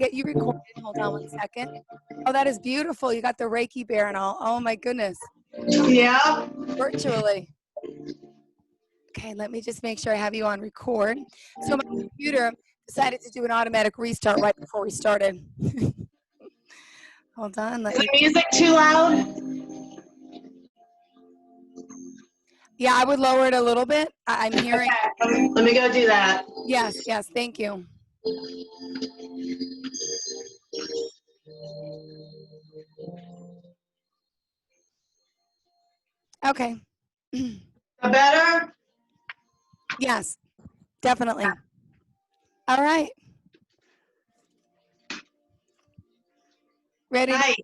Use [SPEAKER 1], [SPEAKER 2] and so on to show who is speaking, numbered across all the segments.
[SPEAKER 1] get you recorded. Hold on one second. Oh, that is beautiful. You got the Reiki bear and all. Oh my goodness.
[SPEAKER 2] Yeah.
[SPEAKER 1] Virtually. Okay, let me just make sure I have you on record. So my computer decided to do an automatic restart right before we started. Hold on.
[SPEAKER 2] Is the music too loud?
[SPEAKER 1] Yeah, I would lower it a little bit. I'm hearing.
[SPEAKER 2] Okay, let me go do that.
[SPEAKER 1] Yes, thank you. Okay.
[SPEAKER 2] Better?
[SPEAKER 1] Yes, definitely. All right. Ready?
[SPEAKER 2] Hi.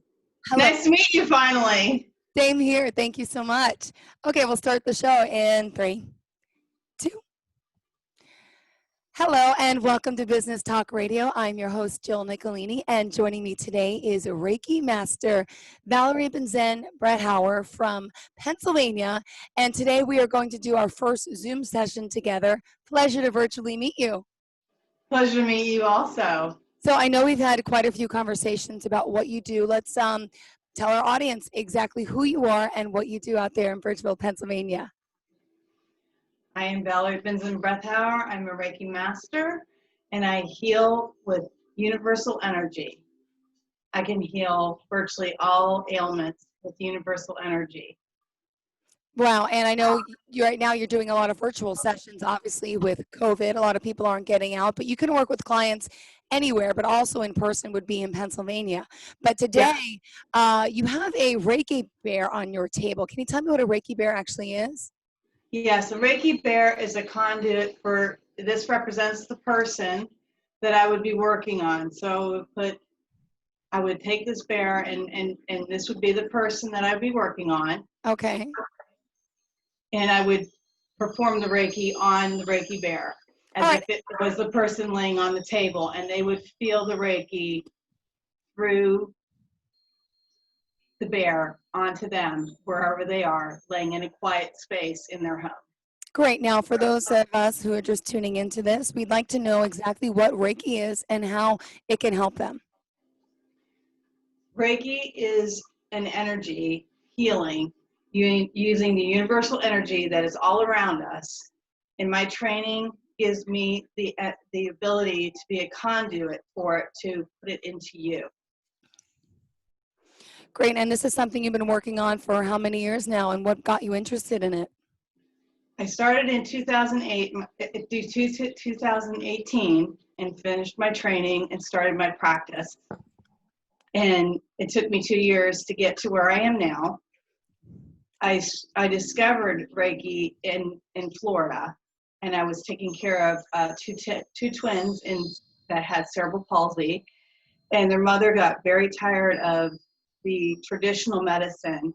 [SPEAKER 1] Hello.
[SPEAKER 2] Nice to meet you finally.
[SPEAKER 1] Same here. Thank you so much. Okay, we'll start the show in 3, 2. Hello and welcome to Business Talk Radio. I'm your host, Jill Nicolini, and joining me today is Reiki Master Valerie Binzen Bretheuer from Pennsylvania. And today we are going to do our first Zoom session together. Pleasure to virtually meet you.
[SPEAKER 2] Pleasure to meet you also.
[SPEAKER 1] So I know we've had quite a few conversations about what you do. Let's tell our audience exactly who you are and what you do out there in Bridgeville, Pennsylvania.
[SPEAKER 2] I am Valerie Binzen Bretheuer. I'm a Reiki master, and I heal with universal energy. I can heal virtually all ailments with universal energy.
[SPEAKER 1] Wow, and I know right now you're doing a lot of virtual sessions, obviously with COVID. A lot of people aren't getting out, but you can work with clients anywhere, but also in person would be in Pennsylvania. But today, you have a Reiki bear on your table. Can you tell me what a Reiki bear actually is?
[SPEAKER 2] Yes, a Reiki bear is a conduit for, this represents the person that I would be working on. So I would take this bear and this would be the person that I would be working on.
[SPEAKER 1] Okay.
[SPEAKER 2] And I would perform the Reiki on the Reiki bear as if it was the person laying on the table, and they would feel the Reiki through the bear onto them wherever they are, laying in a quiet space in their home.
[SPEAKER 1] Great. Now, for those of us who are just tuning into this, we'd like to know exactly what Reiki is and how it can help them.
[SPEAKER 2] Reiki is an energy healing using the universal energy that is all around us. And my training gives me the ability to be a conduit for it, to put it into you.
[SPEAKER 1] Great. And this is something you've been working on for how many years now, and what got you interested in it?
[SPEAKER 2] I started in 2018 and finished my training and started my practice. And it took me 2 years to get to where I am now. I discovered Reiki in Florida, and I was taking care of two twins that had cerebral palsy, and their mother got very tired of the traditional medicine.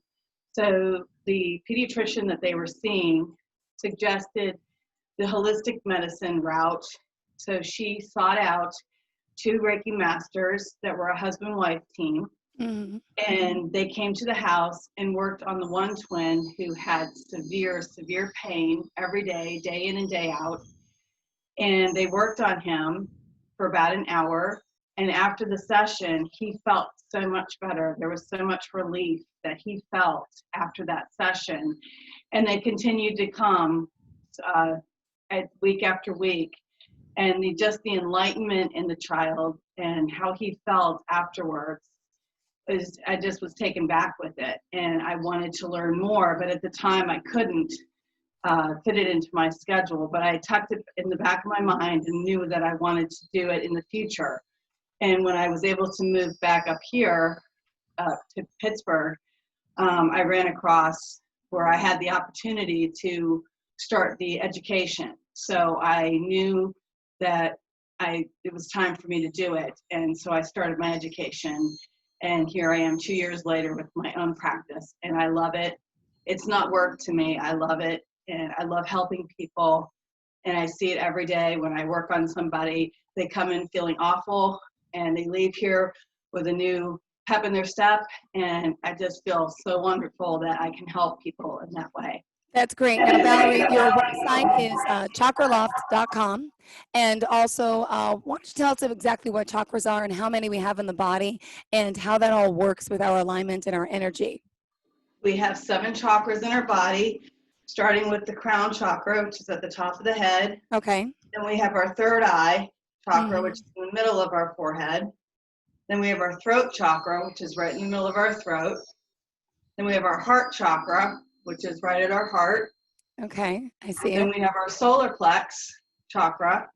[SPEAKER 2] So the pediatrician that they were seeing suggested the holistic medicine route. So she sought out 2 Reiki masters that were a husband-wife team. Mm-hmm. And they came to the house and worked on the one twin who had severe pain every day, day in and day out. And they worked on him for about an hour. And after the session, he felt so much better. There was so much relief that he felt after that session. And they continued to come week after week. And the enlightenment in the child and how he felt afterwards, I just was taken back with it. And I wanted to learn more, but at the time I couldn't fit it into my schedule. But I tucked it in the back of my mind and knew that I wanted to do it in the future. And when I was able to move back up here to Pittsburgh, I ran across where I had the opportunity to start the education. So I knew that it was time for me to do it. And so I started my education. And here I am 2 years later with my own practice. And I love it. It's not work to me. I love it. And I love helping people. And I see it every day when I work on somebody. They come in feeling awful, and they leave here with a new pep in their step. And I just feel so wonderful that I can help people in that way.
[SPEAKER 1] That's great. Now, Valerie, your website is chakraloft.com. And also, why don't you tell us exactly what chakras are and how many we have in the body and how that all works with our alignment and our energy?
[SPEAKER 2] We have 7 chakras in our body, starting with the crown chakra, which is at the top of the head.
[SPEAKER 1] Okay.
[SPEAKER 2] Then we have our third eye chakra, which
[SPEAKER 1] Mm-hmm.
[SPEAKER 2] is in the middle of our forehead. Then we have our throat chakra, which is right in the middle of our throat. Then we have our heart chakra, which is right at our heart.
[SPEAKER 1] Okay, I see
[SPEAKER 2] Then
[SPEAKER 1] it.
[SPEAKER 2] we have our solar plex chakra.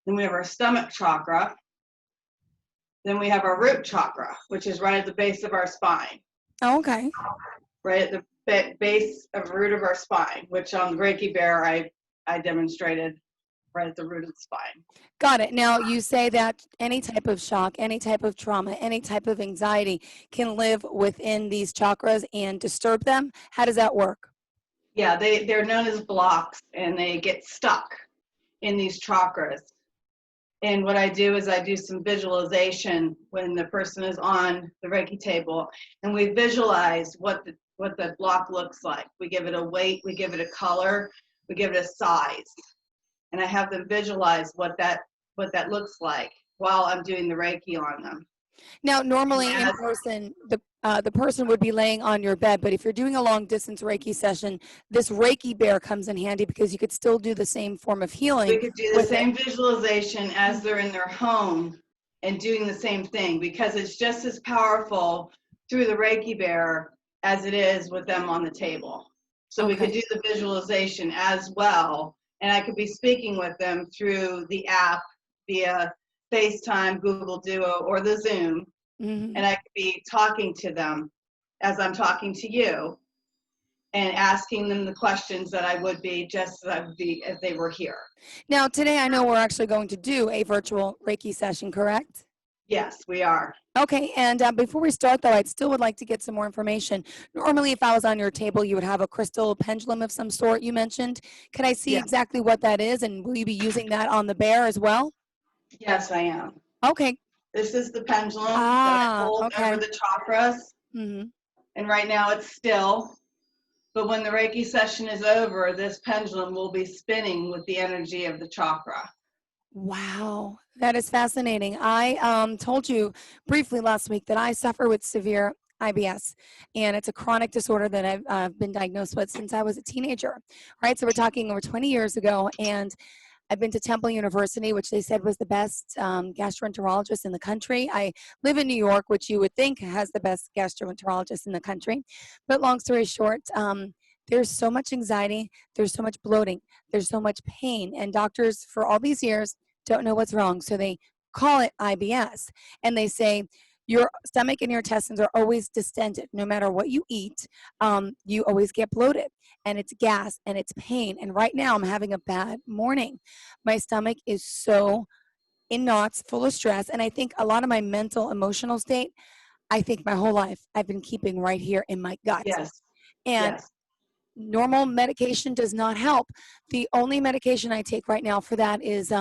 [SPEAKER 2] Then we have our stomach chakra. Then we have our root chakra, which is right at the base of our spine,
[SPEAKER 1] Oh, okay.
[SPEAKER 2] right at the base of root of our spine, which on the Reiki Bear I demonstrated right at the root of the spine.
[SPEAKER 1] Got it. Now, you say that any type of shock, any type of trauma, any type of anxiety can live within these chakras and disturb them. How does that work?
[SPEAKER 2] Yeah, they're known as blocks, and they get stuck in these chakras. And what I do is I do some visualization when the person is on the Reiki table, and we visualize what the block looks like. We give it a weight, we give it a color, we give it a size, and I have them visualize what that looks like while I'm doing the Reiki on them.
[SPEAKER 1] Now, normally in
[SPEAKER 2] As
[SPEAKER 1] person, the person would be laying on your bed, but if you're doing a long distance Reiki session, this Reiki bear comes in handy because you could still do the same form of
[SPEAKER 2] we
[SPEAKER 1] healing
[SPEAKER 2] could do the
[SPEAKER 1] with it.
[SPEAKER 2] same visualization as they're in their home and doing the same thing, because it's just as powerful through the Reiki bear as it is with them on the table. So we could
[SPEAKER 1] Okay.
[SPEAKER 2] do the visualization as well, and I could be speaking with them through the app via FaceTime, Google Duo, or the Zoom,
[SPEAKER 1] Hmm.
[SPEAKER 2] and I could be talking to them as I'm talking to you and asking them the questions that I would be just as I would be if they were here.
[SPEAKER 1] Now, today I know we're actually going to do a virtual Reiki session, correct?
[SPEAKER 2] Yes, we are.
[SPEAKER 1] Okay, and before we start, though, I'd still would like to get some more information. Normally, if I was on your table, you would have a crystal pendulum of some sort you mentioned. Could I see
[SPEAKER 2] Yeah.
[SPEAKER 1] exactly what that is, and will you be using that on the bear as well?
[SPEAKER 2] Yes, I am.
[SPEAKER 1] Okay.
[SPEAKER 2] This is the pendulum that I
[SPEAKER 1] Ah,
[SPEAKER 2] hold over
[SPEAKER 1] okay.
[SPEAKER 2] the chakras,
[SPEAKER 1] Hmm.
[SPEAKER 2] and right now it's still. But when the Reiki session is over, this pendulum will be spinning with the energy of the chakra.
[SPEAKER 1] Wow, that is fascinating. I told you briefly last week that I suffer with severe IBS, and it's a chronic disorder that I've been diagnosed with since I was a teenager. Right, so we're talking over 20 years ago, and I've been to Temple University, which they said was the best gastroenterologist in the country. I live in New York, which you would think has the best gastroenterologist in the country. But long story short, there's so much anxiety, there's so much bloating, there's so much pain, and doctors for all these years don't know what's wrong. So they call it IBS, and they say, your stomach and your intestines are always distended. No matter what you eat, you always get bloated, and it's gas and it's pain. And right now, I'm having a bad morning. My stomach is so in knots, full of stress. And I think a lot of my mental, emotional state, I think my whole life I've been keeping right here in my gut.
[SPEAKER 2] Yes,
[SPEAKER 1] And
[SPEAKER 2] yes.
[SPEAKER 1] normal medication does not help. The only medication I take right now for that is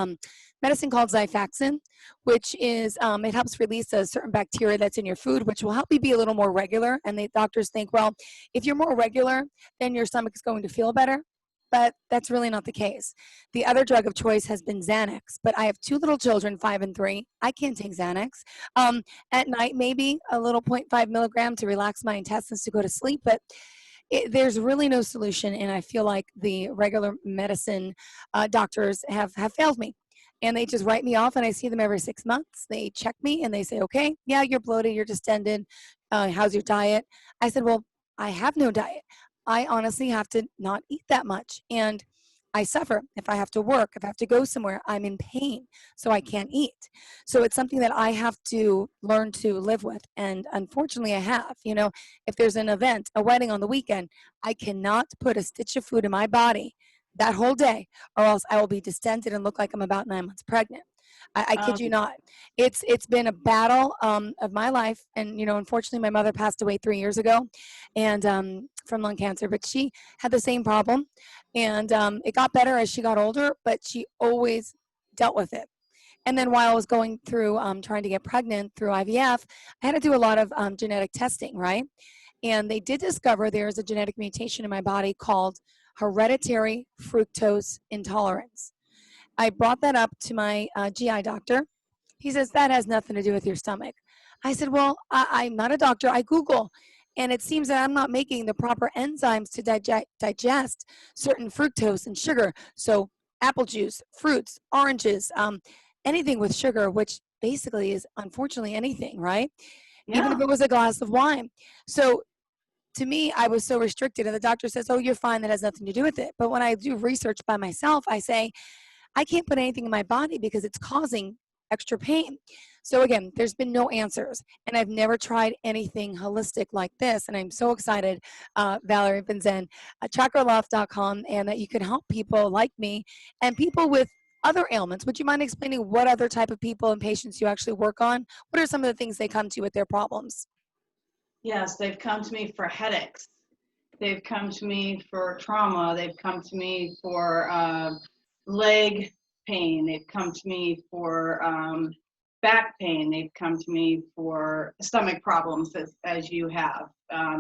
[SPEAKER 1] medicine called Xifaxan, which is it helps release a certain bacteria that's in your food, which will help you be a little more regular. And the doctors think, well, if you're more regular, then your stomach is going to feel better. But that's really not the case. The other drug of choice has been Xanax, but I have 2 little children, 5 and 3. I can't take Xanax. At night, maybe a little 0.5 milligram to relax my intestines to go to sleep, but there's really no solution, and I feel like the regular medicine doctors have failed me. And they just write me off, and I see them every 6 months. They check me, and they say, okay, yeah, you're bloated, you're distended. How's your diet? I said, well, I have no diet. I honestly have to not eat that much. And I suffer if I have to work, if I have to go somewhere, I'm in pain, so I can't eat. So it's something that I have to learn to live with. And unfortunately, I have. You know, if there's an event, a wedding on the weekend, I cannot put a stitch of food in my body that whole day, or else I will be distended and look like I'm about 9 months pregnant. I kid you
[SPEAKER 2] Um,
[SPEAKER 1] not. It's been a battle of my life, and you know, unfortunately, my mother passed away 3 years ago, and from lung cancer. But she had the same problem, and it got better as she got older. But she always dealt with it. And then while I was going through trying to get pregnant through IVF, I had to do a lot of genetic testing, right? And they did discover there's a genetic mutation in my body called hereditary fructose intolerance. I brought that up to my GI doctor. He says, that has nothing to do with your stomach. I said, well, I'm not a doctor. I Google, and it seems that I'm not making the proper enzymes to digest certain fructose and sugar. So apple juice, fruits, oranges, anything with sugar, which basically is unfortunately anything, right? Even if
[SPEAKER 2] Yeah.
[SPEAKER 1] it was a glass of wine. So to me, I was so restricted, and the doctor says, oh, you're fine. That has nothing to do with it. But when I do research by myself, I say, I can't put anything in my body because it's causing extra pain. So again, there's been no answers, and I've never tried anything holistic like this. And I'm so excited, Valerie Binzen, chakraloft.com, and that you can help people like me and people with other ailments. Would you mind explaining what other type of people and patients you actually work on? What are some of the things they come to you with their problems?
[SPEAKER 2] Yes, they've come to me for headaches. They've come to me for trauma. They've come to me for leg pain. They've come to me for back pain. They've come to me for stomach problems, as you have.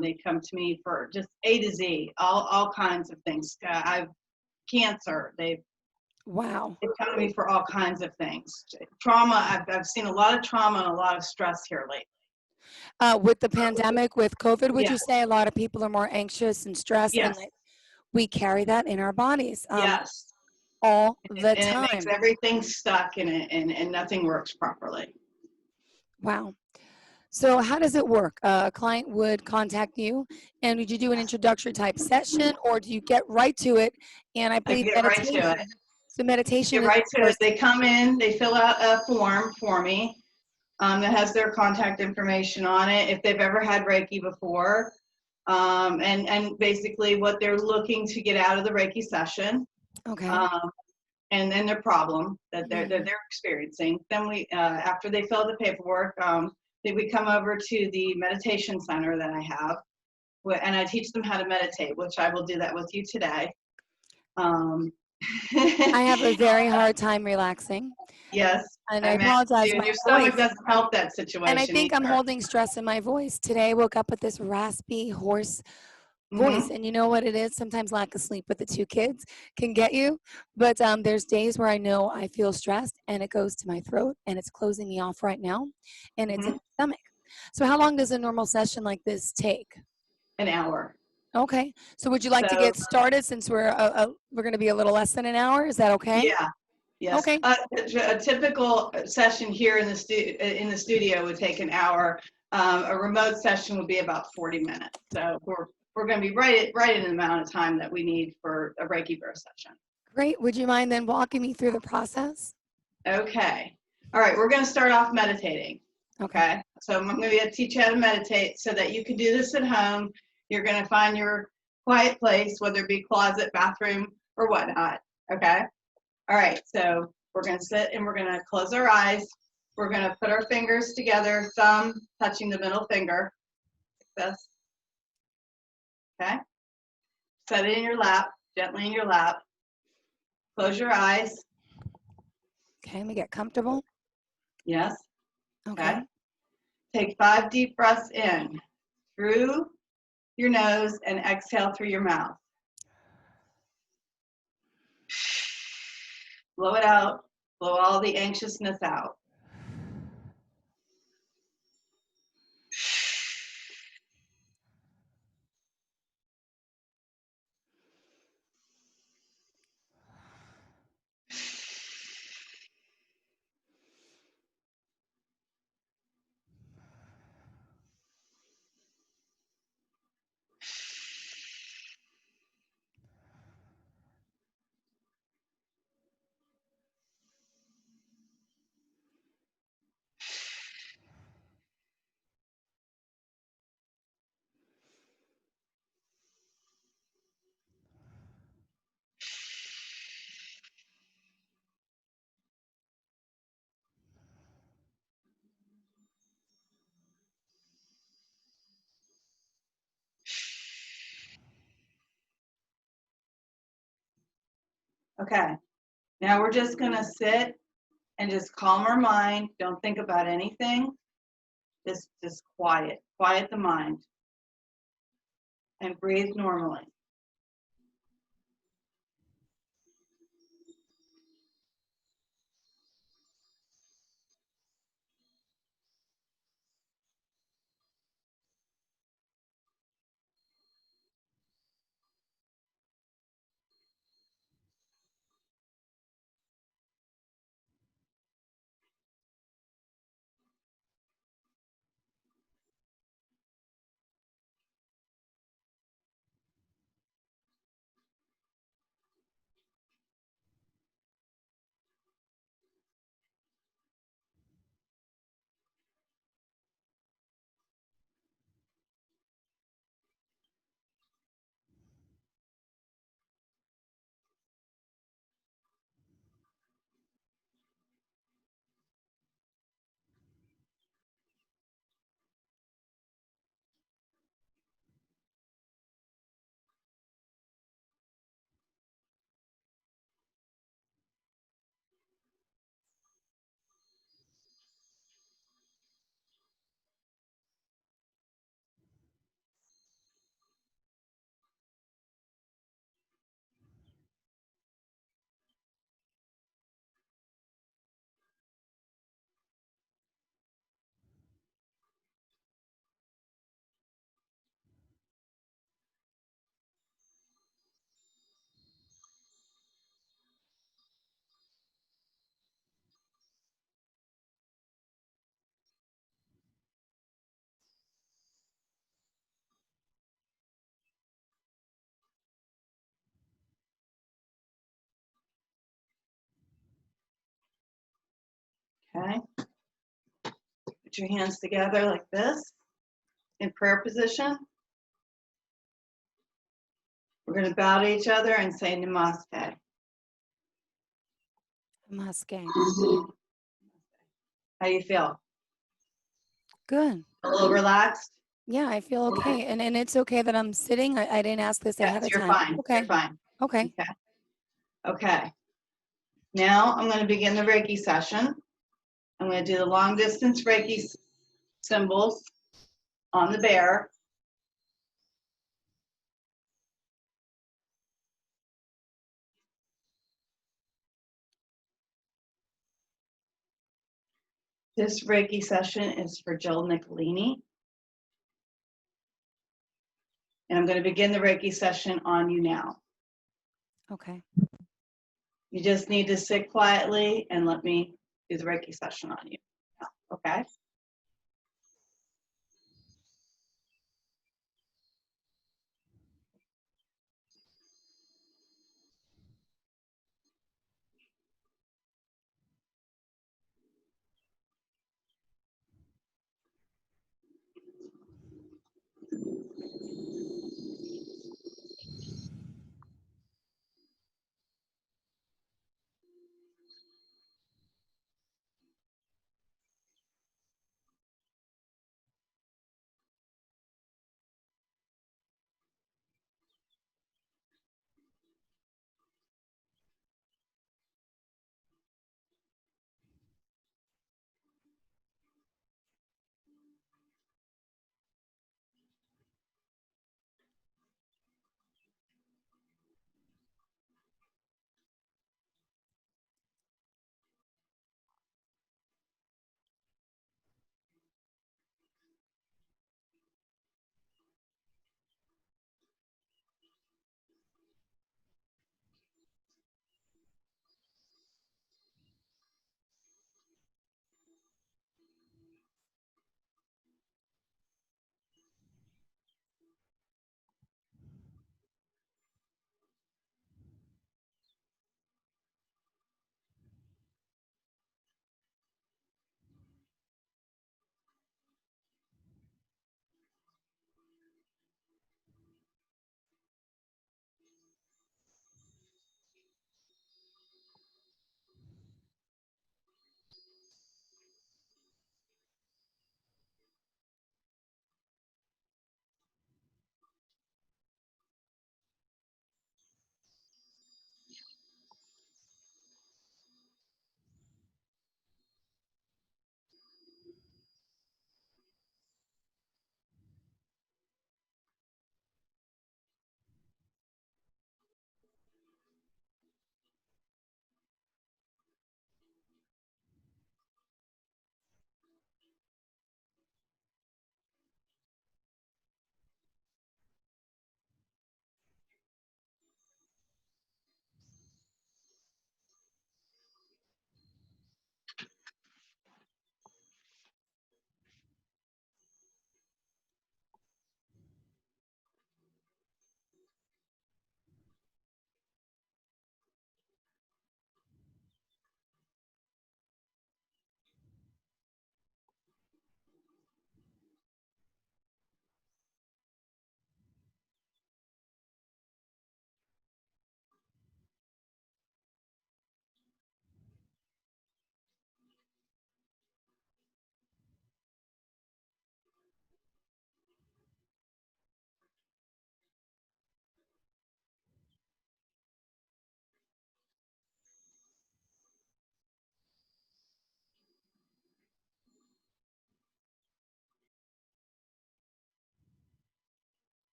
[SPEAKER 2] They come to me for just A to Z, all kinds of things. I've cancer.
[SPEAKER 1] Wow.
[SPEAKER 2] They've come to me for all kinds of things. Trauma. I've seen a lot of trauma and a lot of stress here lately.
[SPEAKER 1] With the pandemic, with COVID, would
[SPEAKER 2] Yeah.
[SPEAKER 1] you say a lot of people are more anxious and stressed, and
[SPEAKER 2] Yes.
[SPEAKER 1] that we carry that in our bodies
[SPEAKER 2] Yes.
[SPEAKER 1] all the
[SPEAKER 2] And it makes
[SPEAKER 1] time?
[SPEAKER 2] everything stuck and nothing works properly.
[SPEAKER 1] Wow. So how does it work? A client would contact you, and would you do an introductory type session, or do you get right to it? And I
[SPEAKER 2] I
[SPEAKER 1] believe
[SPEAKER 2] get right to it.
[SPEAKER 1] meditation. So meditation
[SPEAKER 2] Get
[SPEAKER 1] is
[SPEAKER 2] right
[SPEAKER 1] the
[SPEAKER 2] to it.
[SPEAKER 1] first.
[SPEAKER 2] They come in, they fill out a form for me that has their contact information on it, if they've ever had Reiki before, and basically what they're looking to get out of the Reiki session,
[SPEAKER 1] Okay.
[SPEAKER 2] um, and then their problem that
[SPEAKER 1] Mhm.
[SPEAKER 2] they're experiencing. Then we, after they fill the paperwork, then we come over to the meditation center that I have, and I teach them how to meditate, which I will do that with you today. Um,
[SPEAKER 1] I have a very hard time relaxing,
[SPEAKER 2] yes,
[SPEAKER 1] and I
[SPEAKER 2] I imagine
[SPEAKER 1] apologize.
[SPEAKER 2] you, and
[SPEAKER 1] My
[SPEAKER 2] your stomach
[SPEAKER 1] voice,
[SPEAKER 2] doesn't help that
[SPEAKER 1] and I
[SPEAKER 2] situation
[SPEAKER 1] think I'm
[SPEAKER 2] either.
[SPEAKER 1] holding stress in my voice. Today I woke up with this raspy, hoarse voice,
[SPEAKER 2] Hmm.
[SPEAKER 1] and you know what it is? Sometimes lack of sleep with the two kids can get you, but there's days where I know I feel stressed, and it goes to my throat, and it's closing me off right now, and it's in
[SPEAKER 2] Hmm.
[SPEAKER 1] the stomach. So how long does a normal session like this take?
[SPEAKER 2] An hour.
[SPEAKER 1] Okay. So would you like to
[SPEAKER 2] So
[SPEAKER 1] get started, since we're going to be a little less than an hour? Is that okay?
[SPEAKER 2] yeah, yes.
[SPEAKER 1] Okay.
[SPEAKER 2] A typical session here in the studio would take an hour. A remote session would be about 40 minutes. So we're going to be right in the amount of time that we need for a Reiki Bro session.
[SPEAKER 1] Great. Would you mind then walking me through the process?
[SPEAKER 2] Okay. All right. We're going to start off meditating.
[SPEAKER 1] Okay.
[SPEAKER 2] Okay. So I'm going to teach you how to meditate so that you can do this at home. You're going to find your quiet place, whether it be closet, bathroom, or whatnot. Okay. All right. So we're going to sit and we're going to close our eyes. We're going to put our fingers together, thumb touching the middle finger. Like this. Okay. Set it in your lap, gently in your lap. Close your eyes.
[SPEAKER 1] Okay. Let me get comfortable.
[SPEAKER 2] Yes. Okay.
[SPEAKER 1] Okay.
[SPEAKER 2] Take 5 deep breaths in through your nose and exhale through your mouth. Blow it out. Blow all the anxiousness out. Okay. Now we're just going to sit and just calm our mind. Don't think about anything. Just quiet. Quiet the mind. and breathe normally. Okay. Put your hands together like this in prayer position. We're going to bow to each other and say namaste.
[SPEAKER 1] Namaste.
[SPEAKER 2] How you feel?
[SPEAKER 1] Good.
[SPEAKER 2] A little relaxed?
[SPEAKER 1] Yeah, I feel okay. And it's okay that I'm sitting. I didn't ask this ahead
[SPEAKER 2] Yes,
[SPEAKER 1] of
[SPEAKER 2] you're
[SPEAKER 1] time.
[SPEAKER 2] fine.
[SPEAKER 1] Okay.
[SPEAKER 2] You're fine.
[SPEAKER 1] Okay.
[SPEAKER 2] Okay. Okay. Now I'm going to begin the Reiki session. I'm going to do the long distance Reiki symbols on the bear. This Reiki session is for Jill Nicolini. And I'm going to begin the Reiki session on you now.
[SPEAKER 1] Okay.
[SPEAKER 2] You just need to sit quietly and let me do the Reiki session on you. Okay?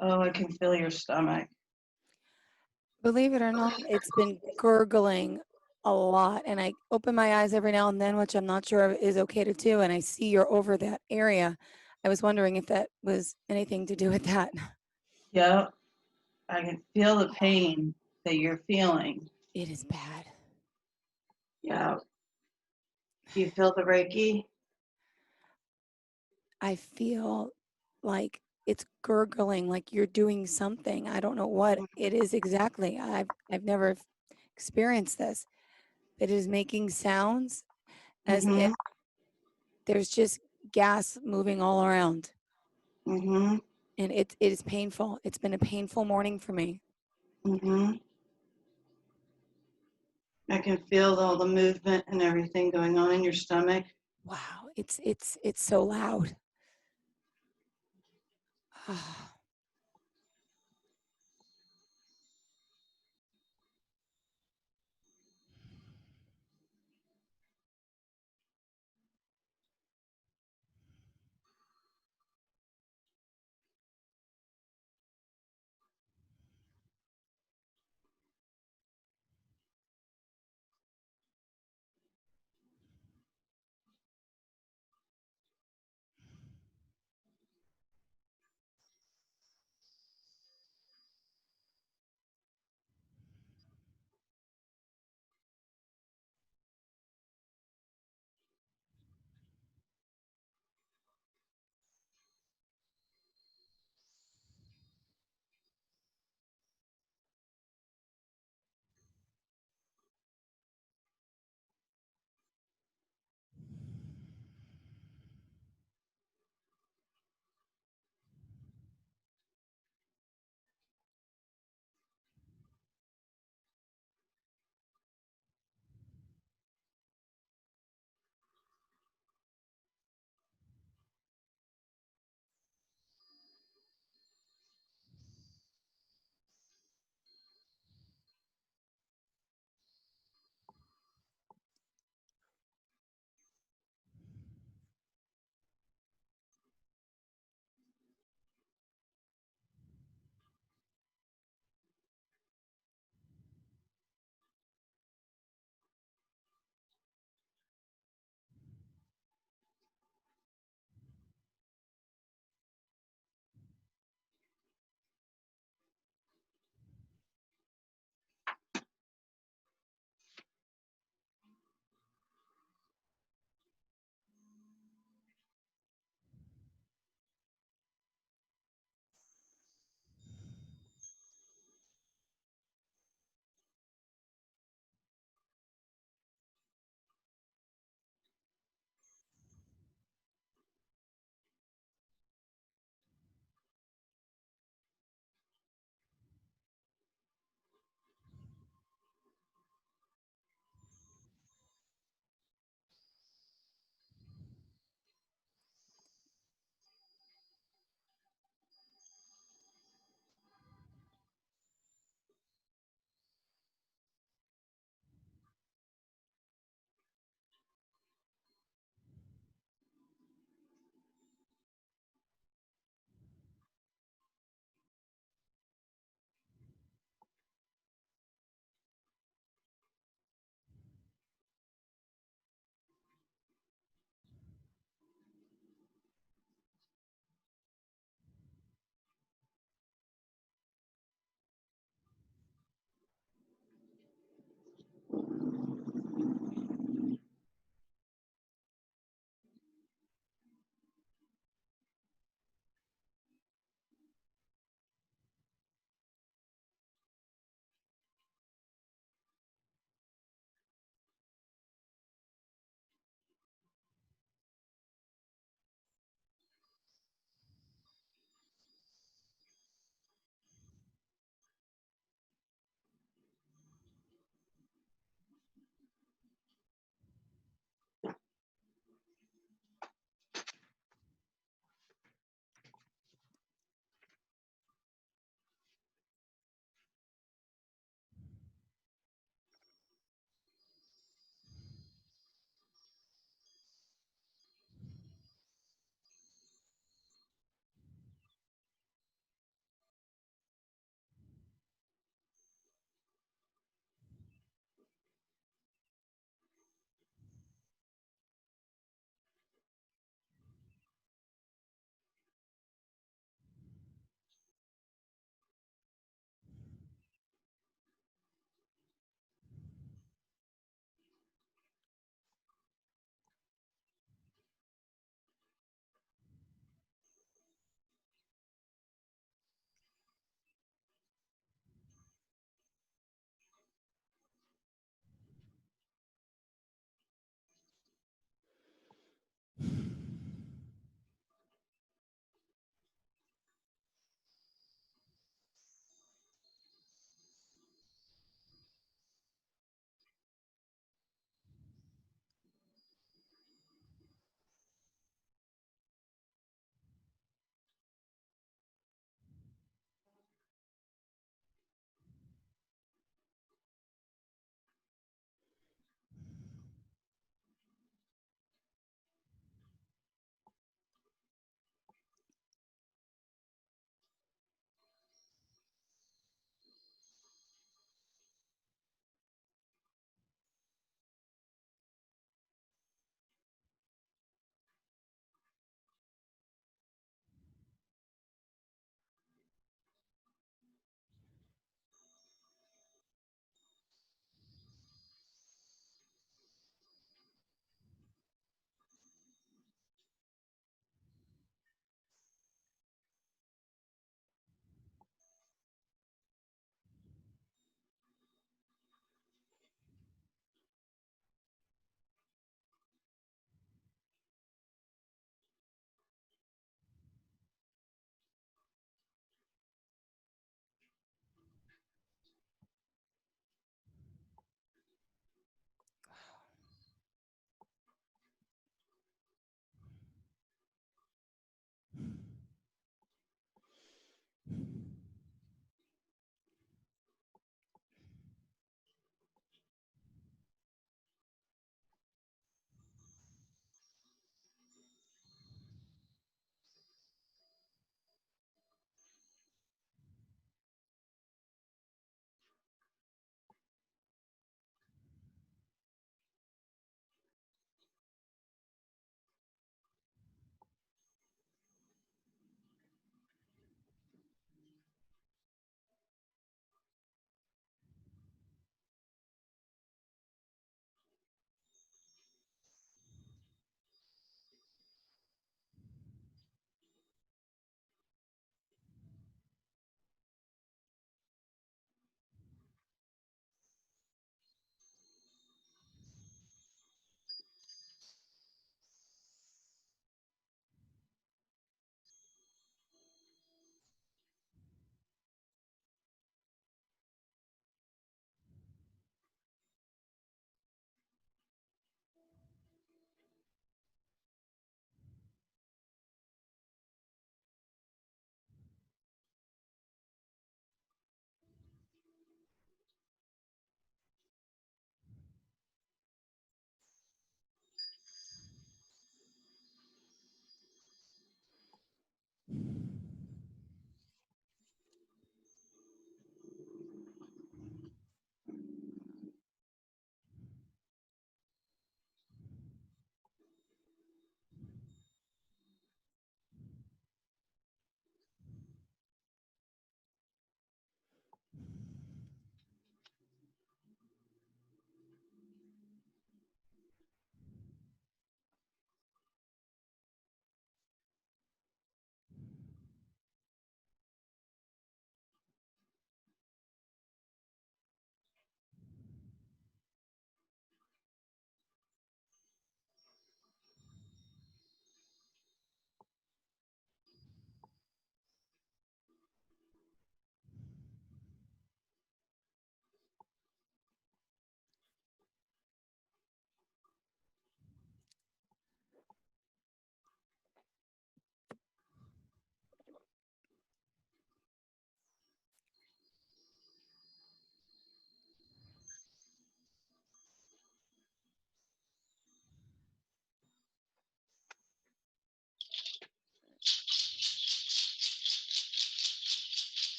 [SPEAKER 2] Oh, I can feel your stomach.
[SPEAKER 1] Believe it or not, it's been gurgling a lot. And I open my eyes every now and then, which I'm not sure is okay to do. And I see you're over that area. I was wondering if that was anything to do with that.
[SPEAKER 2] Yep. I can feel the pain that you're feeling.
[SPEAKER 1] It is bad.
[SPEAKER 2] Yeah. Do you feel the Reiki?
[SPEAKER 1] I feel like it's gurgling, like you're doing something. I don't know what it is exactly. I've never experienced this. It is making sounds as if
[SPEAKER 2] Mm-hmm.
[SPEAKER 1] there's just gas moving all around.
[SPEAKER 2] Mm-hmm.
[SPEAKER 1] And it is painful. It's been a painful morning for me.
[SPEAKER 2] Mm-hmm. I can feel all the movement and everything going on in your stomach.
[SPEAKER 1] Wow, it's so loud.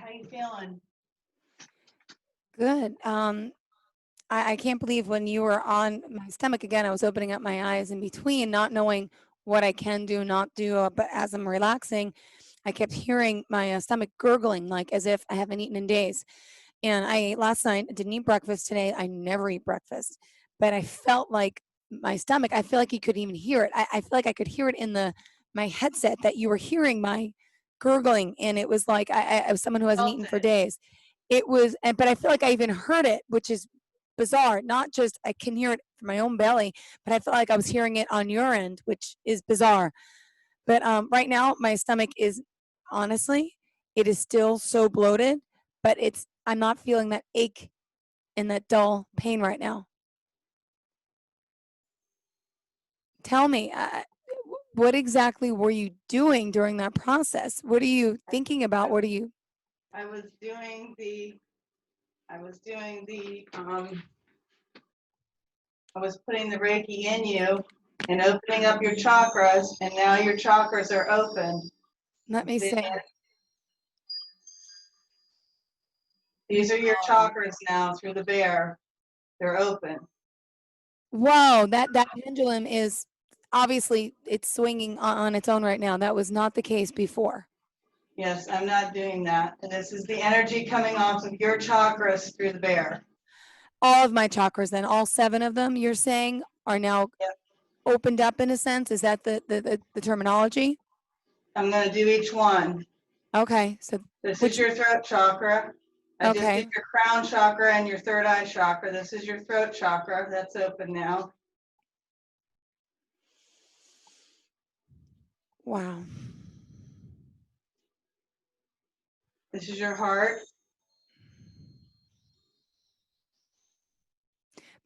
[SPEAKER 2] How you feeling?
[SPEAKER 1] Good. I can't believe when you were on my stomach again, I was opening up my eyes in between, not knowing what I can do, not do. But as I'm relaxing, I kept hearing my stomach gurgling, like as if I haven't eaten in days. And I ate last night. I didn't eat breakfast today. I never eat breakfast, but I felt like my stomach. I feel like you could even hear it. I feel like I could hear it in the my headset that you were hearing my gurgling, and it was like I was someone who hasn't
[SPEAKER 2] Felt
[SPEAKER 1] eaten for
[SPEAKER 2] it.
[SPEAKER 1] days. It was, but I feel like I even heard it, which is bizarre. Not just I can hear it from my own belly, but I felt like I was hearing it on your end, which is bizarre. But right now, my stomach is honestly, it is still so bloated, but I'm not feeling that ache and that dull pain right now. Tell me, what exactly were you doing during that process? What are you thinking about?
[SPEAKER 2] I,
[SPEAKER 1] What are you?
[SPEAKER 2] I was doing the, I was doing the, I was putting the Reiki in you and opening up your chakras, and now your chakras are open.
[SPEAKER 1] Let me
[SPEAKER 2] See
[SPEAKER 1] see.
[SPEAKER 2] that? These are your chakras now through the bear. They're open.
[SPEAKER 1] Whoa, that pendulum is obviously it's swinging on its own right now. That was not the case before.
[SPEAKER 2] Yes, I'm not doing that. And this is the energy coming off of your chakras through the bear.
[SPEAKER 1] All of my chakras, then all 7 of them, you're saying, are now
[SPEAKER 2] Yep.
[SPEAKER 1] opened up in a sense. Is that the terminology?
[SPEAKER 2] I'm going to do each one.
[SPEAKER 1] Okay, so
[SPEAKER 2] This is
[SPEAKER 1] which
[SPEAKER 2] your throat chakra. I just did
[SPEAKER 1] okay,
[SPEAKER 2] your crown chakra and your third eye chakra. This is your throat chakra. That's open now.
[SPEAKER 1] wow.
[SPEAKER 2] This is your heart.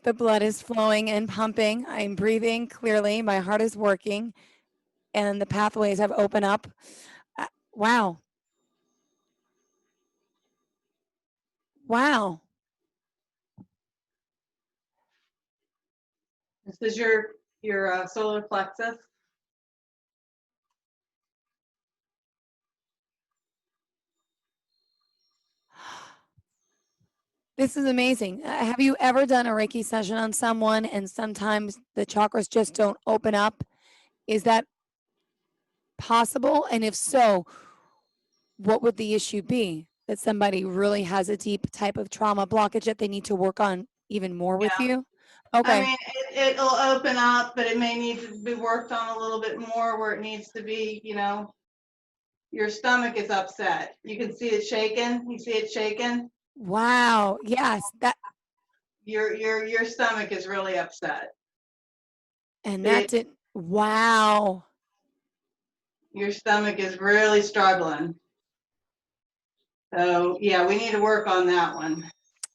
[SPEAKER 1] The blood is flowing and pumping. I'm breathing clearly. My heart is working, and the pathways have opened up. Wow, wow.
[SPEAKER 2] This is your solar plexus.
[SPEAKER 1] This is amazing. Have you ever done a Reiki session on someone and sometimes the chakras just don't open up? Is that possible? And if so, what would the issue be? That somebody really has a deep type of trauma blockage that they need to work on even more with
[SPEAKER 2] Yeah.
[SPEAKER 1] you?
[SPEAKER 2] I
[SPEAKER 1] Okay.
[SPEAKER 2] mean, it'll open up, but it may need to be worked on a little bit more where it needs to be, your stomach is upset. You can see it shaking. You see it shaking.
[SPEAKER 1] Wow. Yes.
[SPEAKER 2] Your stomach is really upset.
[SPEAKER 1] And
[SPEAKER 2] See
[SPEAKER 1] that
[SPEAKER 2] it?
[SPEAKER 1] did. Wow.
[SPEAKER 2] Your stomach is really struggling. So yeah, we need to work on that one.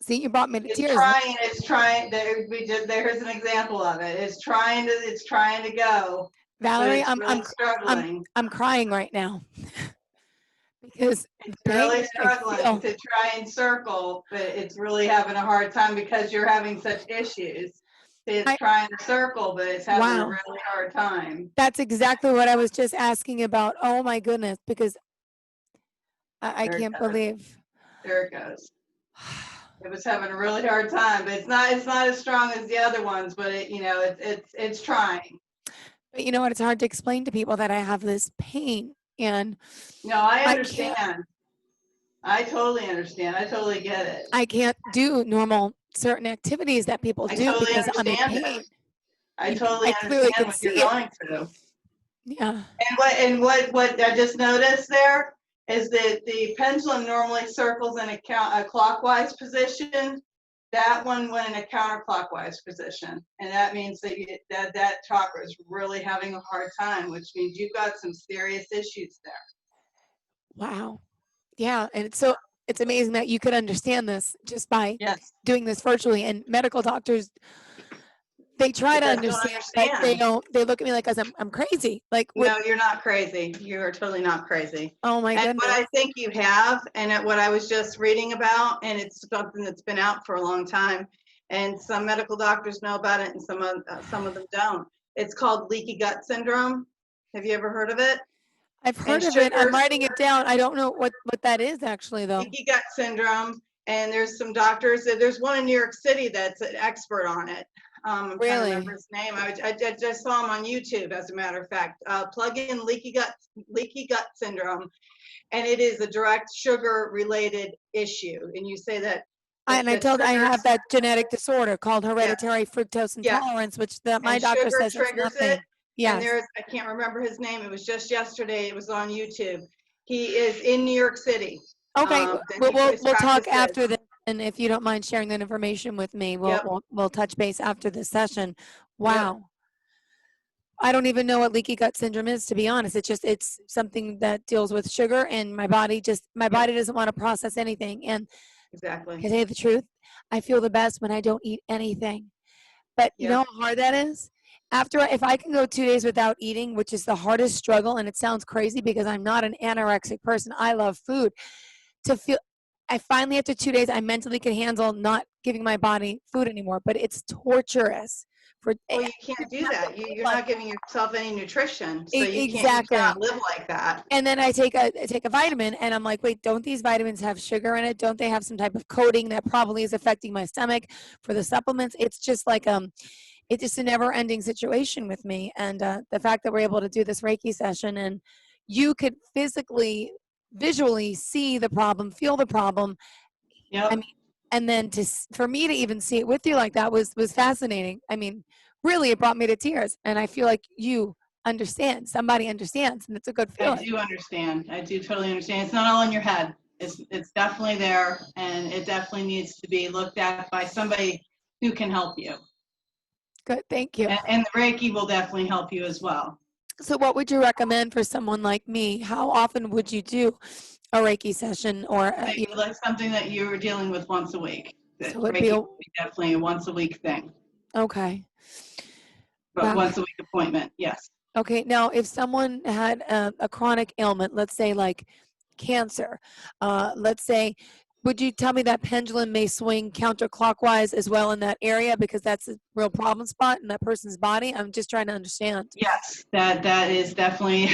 [SPEAKER 1] See, you brought me to
[SPEAKER 2] It's
[SPEAKER 1] tears.
[SPEAKER 2] trying. It's trying. There's an example of it. It's trying to go, but
[SPEAKER 1] Valerie,
[SPEAKER 2] it's really
[SPEAKER 1] I'm,
[SPEAKER 2] struggling.
[SPEAKER 1] I'm crying right now because the
[SPEAKER 2] It's
[SPEAKER 1] pain
[SPEAKER 2] really
[SPEAKER 1] that I
[SPEAKER 2] struggling
[SPEAKER 1] feel.
[SPEAKER 2] to try and circle, but it's really having a hard time because you're having such issues. It's
[SPEAKER 1] I,
[SPEAKER 2] trying to circle, but it's having a
[SPEAKER 1] wow.
[SPEAKER 2] really hard time.
[SPEAKER 1] That's exactly what I was just asking about. Oh my goodness, because I
[SPEAKER 2] There it
[SPEAKER 1] can't
[SPEAKER 2] goes.
[SPEAKER 1] believe.
[SPEAKER 2] There it goes. It was having a really hard time, but it's not as strong as the other ones, but it's trying.
[SPEAKER 1] But you know what? It's hard to explain to people that I have this pain and
[SPEAKER 2] No, I
[SPEAKER 1] I can't
[SPEAKER 2] understand. I totally understand. I totally get it.
[SPEAKER 1] I can't do normal certain activities that people
[SPEAKER 2] I
[SPEAKER 1] do
[SPEAKER 2] totally
[SPEAKER 1] because I'm in
[SPEAKER 2] understand it.
[SPEAKER 1] pain.
[SPEAKER 2] I totally
[SPEAKER 1] I clearly
[SPEAKER 2] understand
[SPEAKER 1] could
[SPEAKER 2] what you're
[SPEAKER 1] see it.
[SPEAKER 2] going through.
[SPEAKER 1] Yeah.
[SPEAKER 2] And what I just noticed there is that the pendulum normally circles in a clockwise position. That one went in a counterclockwise position, and that means that chakra is really having a hard time, which means you've got some serious issues there.
[SPEAKER 1] Wow. Yeah, and it's amazing that you could understand this just by
[SPEAKER 2] Yes,
[SPEAKER 1] doing this virtually and medical doctors they try to
[SPEAKER 2] because don't
[SPEAKER 1] understand, but they
[SPEAKER 2] understand.
[SPEAKER 1] don't. They look at me like as I'm crazy. Like what?
[SPEAKER 2] No, you're not crazy. You are totally not crazy.
[SPEAKER 1] Oh my
[SPEAKER 2] And what
[SPEAKER 1] goodness.
[SPEAKER 2] I think you have, and what I was just reading about, and it's something that's been out for a long time, and some medical doctors know about it, and some of them don't. It's called leaky gut syndrome. Have you ever heard of it?
[SPEAKER 1] I've
[SPEAKER 2] and
[SPEAKER 1] heard of it. I'm
[SPEAKER 2] sugars,
[SPEAKER 1] writing it down. I don't know what that is actually, though.
[SPEAKER 2] leaky gut syndrome. And there's some doctors. There's one in New York City that's an expert on it. I'm trying to remember
[SPEAKER 1] Really?
[SPEAKER 2] his name. I just saw him on YouTube, as a matter of fact. Plug in leaky gut syndrome, and it is a direct sugar-related issue. And you say that
[SPEAKER 1] And I
[SPEAKER 2] that
[SPEAKER 1] told I have
[SPEAKER 2] sugars,
[SPEAKER 1] that genetic disorder called
[SPEAKER 2] yeah,
[SPEAKER 1] hereditary fructose
[SPEAKER 2] yeah,
[SPEAKER 1] intolerance, which my
[SPEAKER 2] and
[SPEAKER 1] doctor
[SPEAKER 2] sugar
[SPEAKER 1] says it's
[SPEAKER 2] triggers it.
[SPEAKER 1] nothing.
[SPEAKER 2] And
[SPEAKER 1] Yes.
[SPEAKER 2] I can't remember his name. It was just yesterday. It was on YouTube. He is in New York City.
[SPEAKER 1] Okay,
[SPEAKER 2] His
[SPEAKER 1] we'll talk
[SPEAKER 2] practice is.
[SPEAKER 1] after this, and if you don't mind sharing that information with me,
[SPEAKER 2] Yep,
[SPEAKER 1] we'll touch base after this session.
[SPEAKER 2] yep,
[SPEAKER 1] Wow. I don't even know what leaky gut syndrome is, to be honest. It's something that deals with sugar, and my body
[SPEAKER 2] yep,
[SPEAKER 1] doesn't want to process anything. And
[SPEAKER 2] exactly.
[SPEAKER 1] can I tell you the truth? I feel the best when I don't eat anything. But you know
[SPEAKER 2] Yep.
[SPEAKER 1] how hard that is? If I can go 2 days without eating, which is the hardest struggle, and it sounds crazy because I'm not an anorexic person. I love food. To feel, I finally, after 2 days, I mentally can handle not giving my body food anymore, but it's torturous.
[SPEAKER 2] Well, you can't do that. You're not giving yourself any nutrition, so you cannot
[SPEAKER 1] Exactly.
[SPEAKER 2] live like that.
[SPEAKER 1] And then I take a vitamin, and I'm like, wait, don't these vitamins have sugar in it? Don't they have some type of coating that probably is affecting my stomach for the supplements? It's just like it's just a never ending situation with me. And the fact that we're able to do this Reiki session, and you could visually see the problem, feel the problem. I
[SPEAKER 2] Yep.
[SPEAKER 1] mean, and then for me to even see it with you like that was fascinating. I mean, really, it brought me to tears. And I feel like you understand. Somebody understands, and it's a good
[SPEAKER 2] I
[SPEAKER 1] feeling.
[SPEAKER 2] do understand. I do totally understand. It's not all in your head. It's definitely there, and it definitely needs to be looked at by somebody who can help you.
[SPEAKER 1] Good, thank you.
[SPEAKER 2] And the Reiki will definitely help you as well.
[SPEAKER 1] So, what would you recommend for someone like me? How often would you do a Reiki session, or
[SPEAKER 2] Like something that you were dealing with once a week. That
[SPEAKER 1] so it'd be
[SPEAKER 2] Reiki would be definitely a once a week thing,
[SPEAKER 1] okay?
[SPEAKER 2] but
[SPEAKER 1] Wow.
[SPEAKER 2] once a week appointment, yes.
[SPEAKER 1] Okay. Now, if someone had a chronic ailment, let's say like cancer, let's say, would you tell me that pendulum may swing counterclockwise as well in that area because that's a real problem spot in that person's body? I'm just trying to understand.
[SPEAKER 2] Yes, that is definitely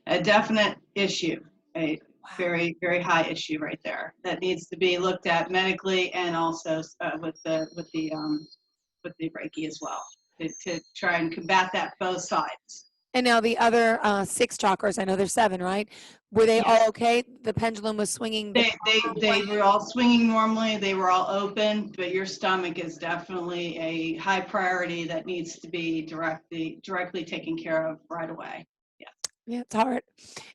[SPEAKER 2] a definite issue, a
[SPEAKER 1] Wow.
[SPEAKER 2] very, very high issue right there that needs to be looked at medically and also with the Reiki as well to try and combat that both sides.
[SPEAKER 1] And now the other 6 chakras, I know there's 7, right? Were they
[SPEAKER 2] Yes,
[SPEAKER 1] all okay? The pendulum was swinging the proper
[SPEAKER 2] they
[SPEAKER 1] way?
[SPEAKER 2] were all swinging normally. They were all open, but your stomach is definitely a high priority that needs to be directly taken care of right away. Yes,
[SPEAKER 1] Yeah, it's hard.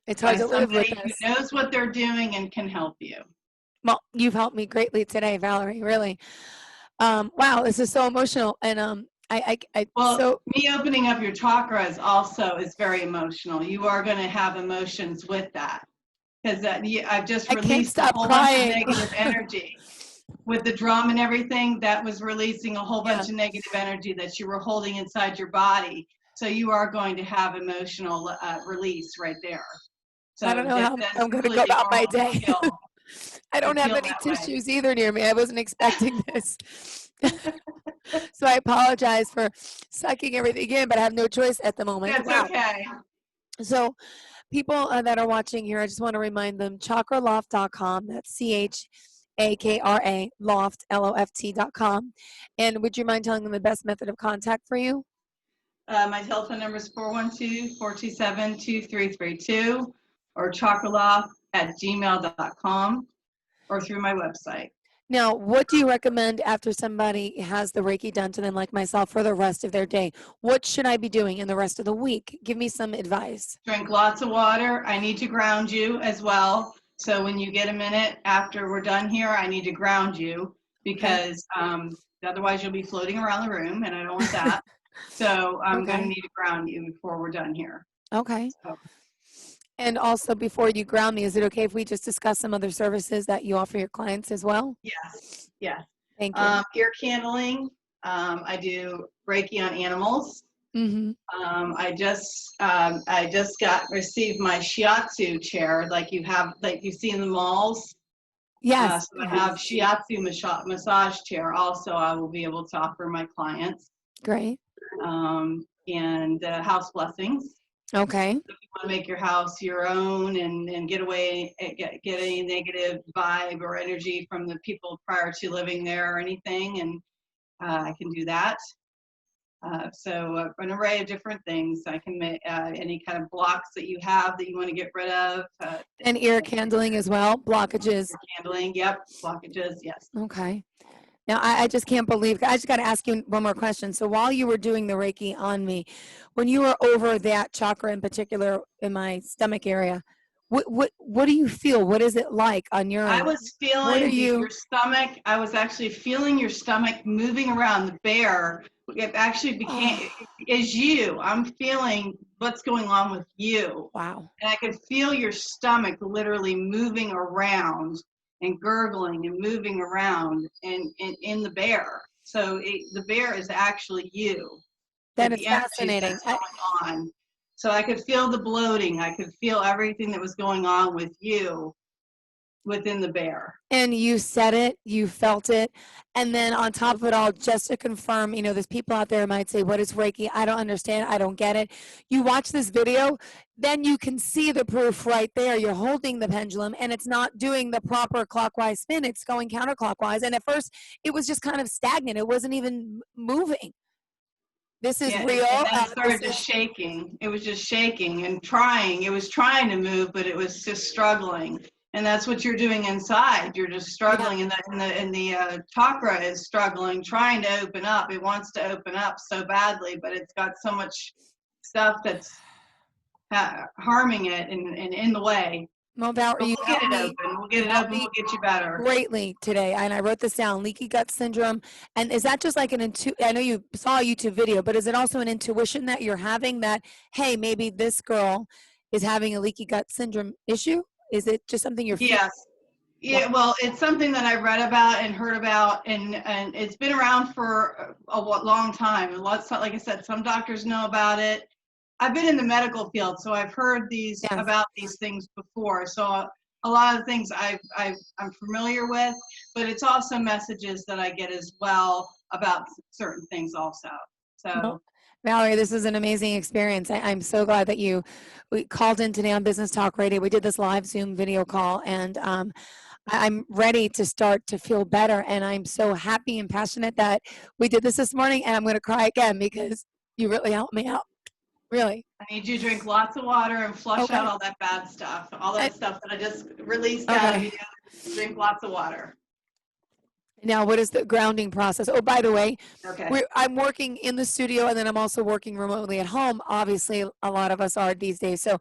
[SPEAKER 1] It's
[SPEAKER 2] by
[SPEAKER 1] hard to live with
[SPEAKER 2] somebody who
[SPEAKER 1] this.
[SPEAKER 2] knows what they're doing and can help you.
[SPEAKER 1] Well, you've helped me greatly today, Valerie, really. Wow, this is so emotional. And
[SPEAKER 2] Well,
[SPEAKER 1] so
[SPEAKER 2] me opening up your chakras also is very emotional. You are going to have emotions with that because I've just
[SPEAKER 1] I can't
[SPEAKER 2] released a
[SPEAKER 1] stop
[SPEAKER 2] whole bunch of
[SPEAKER 1] crying.
[SPEAKER 2] negative energy. With the drum and everything, that was releasing a whole
[SPEAKER 1] Yeah,
[SPEAKER 2] bunch of negative energy that you were holding inside your body. So you are going to have emotional release right there.
[SPEAKER 1] I don't
[SPEAKER 2] So
[SPEAKER 1] know how
[SPEAKER 2] that is
[SPEAKER 1] I'm going to go
[SPEAKER 2] completely
[SPEAKER 1] about my
[SPEAKER 2] normal
[SPEAKER 1] day. I
[SPEAKER 2] to
[SPEAKER 1] don't have
[SPEAKER 2] feel
[SPEAKER 1] any
[SPEAKER 2] that way.
[SPEAKER 1] tissues either near me. I wasn't expecting this. So I apologize for sucking everything in, but I have no choice at the moment.
[SPEAKER 2] That's
[SPEAKER 1] Wow.
[SPEAKER 2] okay.
[SPEAKER 1] So people that are watching here, I just want to remind them chakraloft.com. That's CHAKRA loft, LOFT.com. And would you mind telling them the best method of contact for you?
[SPEAKER 2] My telephone number is 412-427-2332 or chakraloft@gmail.com or through my website.
[SPEAKER 1] Now, what do you recommend after somebody has the Reiki done to them, like myself, for the rest of their day? What should I be doing in the rest of the week? Give me some advice.
[SPEAKER 2] Drink lots of water. I need to ground you as well. So when you get a minute after we're done here, I need to ground you
[SPEAKER 1] Okay.
[SPEAKER 2] because otherwise you'll be floating around the room and I don't want that. So I'm going to
[SPEAKER 1] Okay.
[SPEAKER 2] need to ground you before we're done here.
[SPEAKER 1] Okay.
[SPEAKER 2] So
[SPEAKER 1] And also, before you ground me, is it okay if we just discuss some other services that you offer your clients as well?
[SPEAKER 2] yes, yes.
[SPEAKER 1] Thank you.
[SPEAKER 2] Ear candling. I do Reiki on animals.
[SPEAKER 1] Mm-hmm.
[SPEAKER 2] I just received my shiatsu chair, like you see in the malls.
[SPEAKER 1] Yes.
[SPEAKER 2] So I have shiatsu massage chair. Also, I will be able to offer my clients
[SPEAKER 1] Great.
[SPEAKER 2] and house blessings.
[SPEAKER 1] Okay.
[SPEAKER 2] If you want to make your house your own and get away, get any negative vibe or energy from the people prior to living there or anything, and I can do that. So an array of different things. I can make any kind of blocks that you have that you want to get rid of.
[SPEAKER 1] And ear candling as well, blockages.
[SPEAKER 2] Handling, yep, blockages, yes.
[SPEAKER 1] Okay. Now, I just can't believe, I just got to ask you one more question. So while you were doing the Reiki on me, when you were over that chakra in particular in my stomach area, what do you feel? What is it like on your
[SPEAKER 2] I
[SPEAKER 1] end?
[SPEAKER 2] was
[SPEAKER 1] What are
[SPEAKER 2] feeling
[SPEAKER 1] you?
[SPEAKER 2] your stomach. I was actually feeling your stomach moving around the bear. It actually became, is you. I'm feeling what's going on with you.
[SPEAKER 1] Wow.
[SPEAKER 2] And I could feel your stomach literally moving around and gurgling and moving around in the bear. So the bear is actually you
[SPEAKER 1] That
[SPEAKER 2] with
[SPEAKER 1] is
[SPEAKER 2] the energies
[SPEAKER 1] fascinating.
[SPEAKER 2] that's going on. So I could feel the bloating. I could feel everything that was going on with you within the bear.
[SPEAKER 1] And you said it, you felt it. And then on top of it all, just to confirm, there's people out there who might say, what is Reiki? I don't understand. I don't get it. You watch this video, then you can see the proof right there. You're holding the pendulum and it's not doing the proper clockwise spin. It's going counterclockwise. And at first it was just kind of stagnant. It wasn't even moving. This is
[SPEAKER 2] Yeah,
[SPEAKER 1] real.
[SPEAKER 2] and then it
[SPEAKER 1] This
[SPEAKER 2] started just
[SPEAKER 1] is,
[SPEAKER 2] shaking. It was just shaking and trying. It was trying to move, but it was just struggling. And that's what you're doing inside. You're just
[SPEAKER 1] yeah.
[SPEAKER 2] struggling, and the chakra is struggling, trying to open up. It wants to open up so badly, but it's got so much stuff that's harming it and in the way.
[SPEAKER 1] Well, Valerie,
[SPEAKER 2] But
[SPEAKER 1] you
[SPEAKER 2] we'll get
[SPEAKER 1] helped
[SPEAKER 2] it
[SPEAKER 1] me.
[SPEAKER 2] open. We'll get
[SPEAKER 1] You
[SPEAKER 2] it
[SPEAKER 1] helped
[SPEAKER 2] open.
[SPEAKER 1] me
[SPEAKER 2] We'll get you better.
[SPEAKER 1] greatly today, and I wrote this down: leaky gut syndrome. And is that just like I know you saw a YouTube video, but is it also an intuition that you're having that, hey, maybe this girl is having a leaky gut syndrome issue? Is it just something you're feeling?
[SPEAKER 2] Yes. Yeah, well, it's something that I read about and heard about, and it's been around for a long time. Like I said, some doctors know about it. I've been in the medical field, so I've heard
[SPEAKER 1] Yes.
[SPEAKER 2] about these things before. So a lot of the things I'm familiar with, but it's also messages that I get as well about certain things also.
[SPEAKER 1] Well,
[SPEAKER 2] So
[SPEAKER 1] Valerie, this is an amazing experience. I'm so glad that we called in today on Business Talk Radio. We did this live Zoom video call, and I'm ready to start to feel better. And I'm so happy and passionate that we did this morning. And I'm going to cry again because you really helped me out. Really.
[SPEAKER 2] I need you to drink lots of water and flush out
[SPEAKER 1] Okay.
[SPEAKER 2] all that bad stuff, all
[SPEAKER 1] I-
[SPEAKER 2] that stuff that I just released out of
[SPEAKER 1] Okay.
[SPEAKER 2] you. Drink lots of water.
[SPEAKER 1] Now, what is the grounding process? Oh, by the way,
[SPEAKER 2] Okay.
[SPEAKER 1] I'm working in the studio and then I'm also working remotely at home. Obviously, a lot of us are these days. So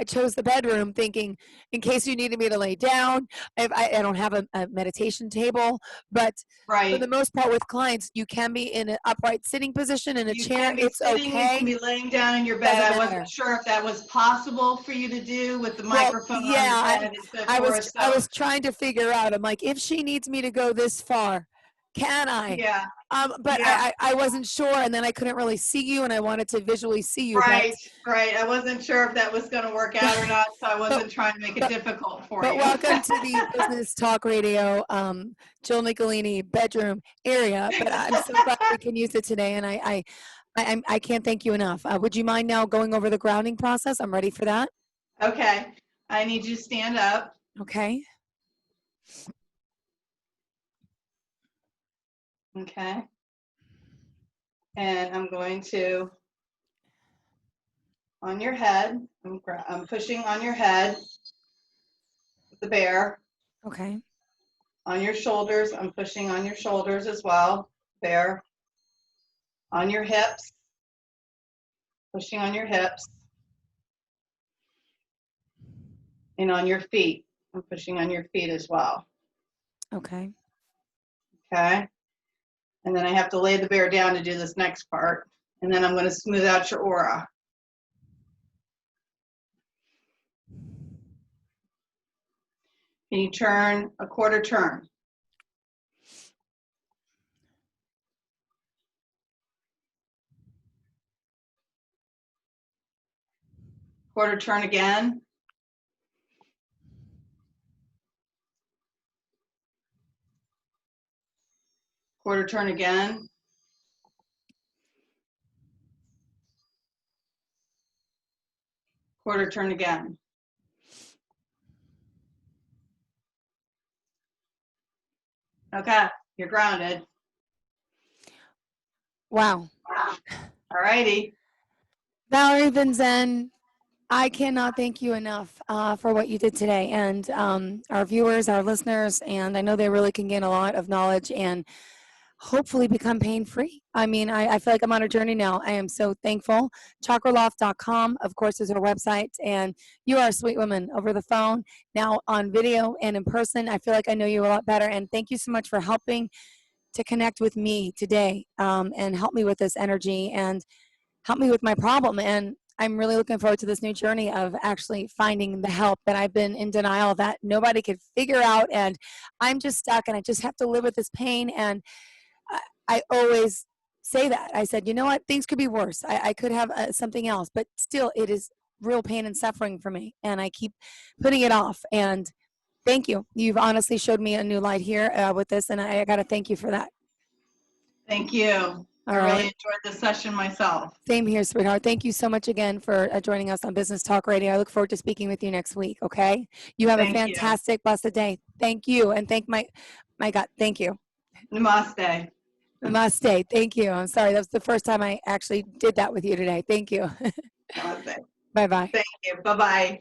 [SPEAKER 1] I chose the bedroom thinking, in case you needed me to lay down, I don't have a meditation table, but for the
[SPEAKER 2] Right.
[SPEAKER 1] most part with clients, you can be in an upright sitting position in a
[SPEAKER 2] You
[SPEAKER 1] chair.
[SPEAKER 2] can be
[SPEAKER 1] It's
[SPEAKER 2] sitting, you can
[SPEAKER 1] okay.
[SPEAKER 2] be laying down in your bed.
[SPEAKER 1] Doesn't
[SPEAKER 2] I
[SPEAKER 1] matter.
[SPEAKER 2] wasn't sure if that was possible for you to do with the
[SPEAKER 1] Well,
[SPEAKER 2] microphone on your
[SPEAKER 1] yeah,
[SPEAKER 2] head and so
[SPEAKER 1] I was
[SPEAKER 2] forth.
[SPEAKER 1] I
[SPEAKER 2] So
[SPEAKER 1] was trying to figure out. I'm like, if she needs me to go this far, can I?
[SPEAKER 2] yeah,
[SPEAKER 1] But
[SPEAKER 2] yeah.
[SPEAKER 1] I wasn't sure, and then I couldn't really see you, and I wanted to visually see you, but
[SPEAKER 2] Right, right. I wasn't sure if that was going to work out or not, so I
[SPEAKER 1] but
[SPEAKER 2] wasn't trying to make it
[SPEAKER 1] but
[SPEAKER 2] difficult for
[SPEAKER 1] but
[SPEAKER 2] you.
[SPEAKER 1] welcome to the Business Talk Radio, Jill Nicolini bedroom area. But I'm so glad we can use it today, and I can't thank you enough. Would you mind now going over the grounding process? I'm ready for that.
[SPEAKER 2] Okay. I need you to stand up.
[SPEAKER 1] Okay.
[SPEAKER 2] Okay. And I'm going to, on your head, I'm pushing on your head, the bear.
[SPEAKER 1] Okay.
[SPEAKER 2] On your shoulders, I'm pushing on your shoulders as well, bear. On your hips, pushing on your hips. And on your feet, I'm pushing on your feet as well.
[SPEAKER 1] Okay.
[SPEAKER 2] Okay. And then I have to lay the bear down to do this next part. And then I'm going to smooth out your aura. Can you turn a quarter turn? Quarter turn again. Quarter turn again. Quarter turn again. Okay, you're grounded.
[SPEAKER 1] Wow.
[SPEAKER 2] All righty.
[SPEAKER 1] Valerie Binzen, I cannot thank you enough for what you did today, and our viewers, our listeners, and I know they really can gain a lot of knowledge and hopefully become pain-free. I mean, I feel like I'm on a journey now. I am so thankful. Chakraloft.com, of course, is our website, and you are a sweet woman over the phone, now on video and in person. I feel like I know you a lot better, and thank you so much for helping to connect with me today and help me with this energy and help me with my problem. And I'm really looking forward to this new journey of actually finding the help that I've been in denial that nobody could figure out. And I'm just stuck and I just have to live with this pain. And I always say that. I said, you know what? Things could be worse. I could have something else, but still, it is real pain and suffering for me. And I keep putting it off. And thank you. You've honestly showed me a new light here with this. And I got to thank you for that.
[SPEAKER 2] Thank you.
[SPEAKER 1] All
[SPEAKER 2] I really
[SPEAKER 1] right.
[SPEAKER 2] enjoyed the session myself.
[SPEAKER 1] Same here, sweetheart. Thank you so much again for joining us on Business Talk Radio. I look forward to speaking with you next week, okay? You have a
[SPEAKER 2] Thank you.
[SPEAKER 1] fantastic, blessed day. Thank you. And thank my God, thank you.
[SPEAKER 2] Namaste.
[SPEAKER 1] Namaste. Thank you. I'm sorry. That was the first time I actually did that with you today. Thank you.
[SPEAKER 2] Namaste.
[SPEAKER 1] Bye-bye.
[SPEAKER 2] Thank you. Bye-bye.